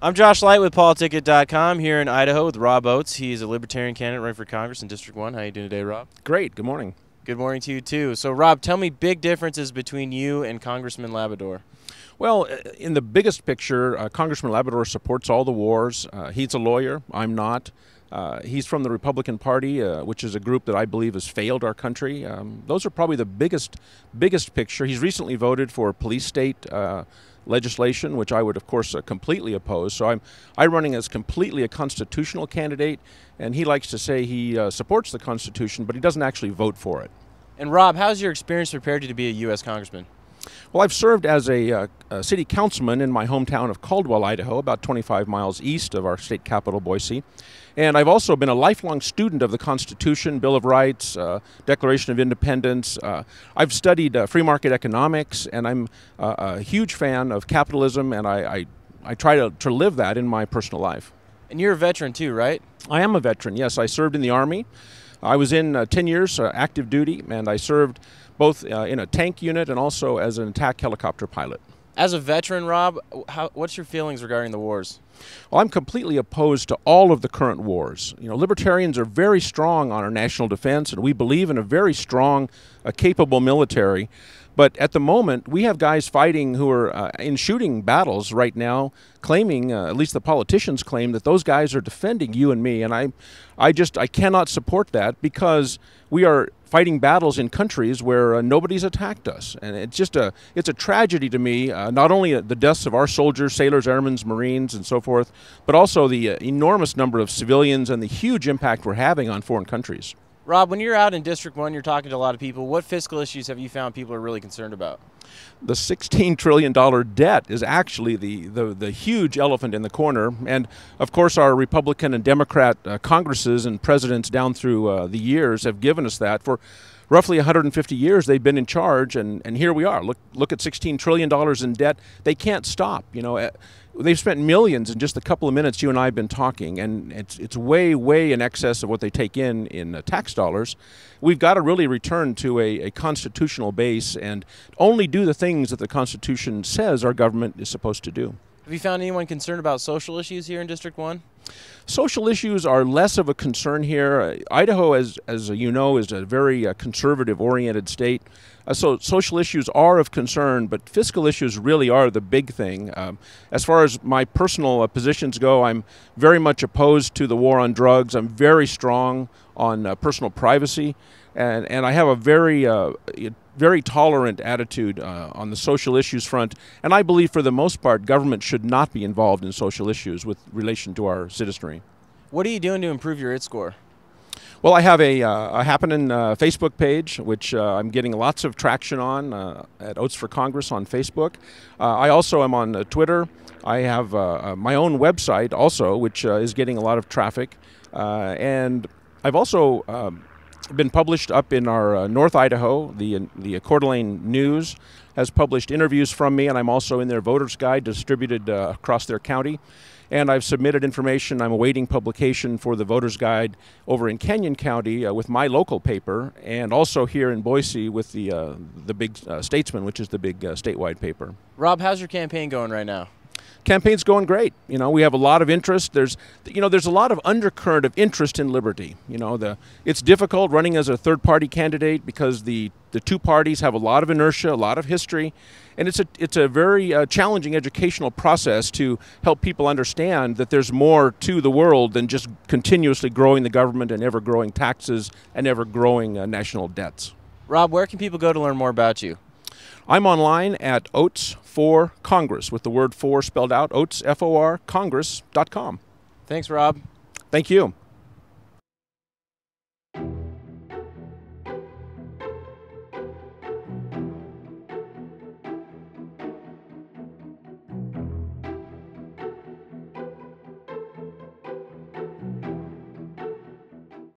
I'm Josh Light with PoliticIt.com here in Idaho with Rob Oates. He's a Libertarian candidate running for Congress in District 1. How are you doing today, Rob? Great. Good morning. Good morning to you, too. So, Rob, tell me big differences between you and Congressman Labrador. Well, in the biggest picture, Congressman Labrador supports all the wars. He's a lawyer. I'm not. He's from the Republican Party, which is a group that I believe has failed our country. Those are probably the biggest picture. He's recently voted for police state legislation, which I would, of course, completely oppose. So I'm running as completely a constitutional candidate, and he likes to say he supports the Constitution, but he doesn't actually vote for it. And, Rob, how's your experience prepared you to be a U.S. Congressman? Well, I've served as a city councilman in my hometown of Caldwell, Idaho, about 25 miles east of our state capital, Boise. And I've also been a lifelong student of the Constitution, Bill of Rights, Declaration of Independence. I've studied free market economics, and I'm a huge fan of capitalism, and I try to live that in my personal life. And you're a veteran too, right? I am a veteran, yes. I served in the Army. I was in 10 years active duty, and I served both in a tank unit and also as an attack helicopter pilot. As a veteran, Rob, what's your feelings regarding the wars? Well, I'm completely opposed to all of the current wars. You know, libertarians are very strong on our national defense, and we believe in a very strong, capable military. But at the moment, we have guys fighting who are in shooting battles right now, claiming, at least the politicians claim, that those guys are defending you and me. And I cannot support that, because we are fighting battles in countries where nobody's attacked us. And it's a tragedy to me, not only the deaths of our soldiers, sailors, airmen, Marines, and so forth, but also the enormous number of civilians and the huge impact we're having on foreign countries. Rob, when you're out in District 1, you're talking to a lot of people. What fiscal issues have you found people are really concerned about? The $16 trillion debt is actually the huge elephant in the corner. And, of course, our Republican and Democrat Congresses and presidents down through the years have given us that. For roughly 150 years, they've been in charge, and here we are. Look at $16 trillion in debt. They can't stop. You know, they've spent millions in just a couple of minutes you and I have been talking, and it's way, way in excess of what they take in tax dollars. We've got to really return to a constitutional base and only do the things that the Constitution says our government is supposed to do. Have you found anyone concerned about social issues here in District 1? Social issues are less of a concern here. Idaho, as you know, is a very conservative-oriented state. So social issues are of concern, but fiscal issues really are the big thing. As far as my personal positions go, I'm very much opposed to the war on drugs. I'm very strong on personal privacy, and I have a very tolerant attitude on the social issues front. And I believe, for the most part, government should not be involved in social issues with relation to our citizenry. What are you doing to improve your IT score? Well, I have a happening Facebook page, which I'm getting lots of traction on at Oates for Congress on Facebook. I also am on Twitter. I have my own website also, which is getting a lot of traffic. And I've also been published up in our North Idaho. The Coeur d'Alene News has published interviews from me, and I'm also in their voters guide distributed across their county. And I've submitted information. I'm awaiting publication for the voters guide over in Canyon County with my local paper, and also here in Boise with the big Statesman, which is the big statewide paper. Rob, how's your campaign going right now? Campaign's going great. You know, we have a lot of interest. There's a lot of undercurrent of interest in liberty. You know, it's difficult running as a third-party candidate because the two parties have a lot of inertia, a lot of history, and it's a very challenging educational process to help people understand that there's more to the world than just continuously growing the government and ever-growing taxes and ever-growing national debts. Rob, where can people go to learn more about you? I'm online at Oates for Congress, with the word "for" spelled out, Oates, F-O-R, Congress.com. Thanks, Rob. Thank you.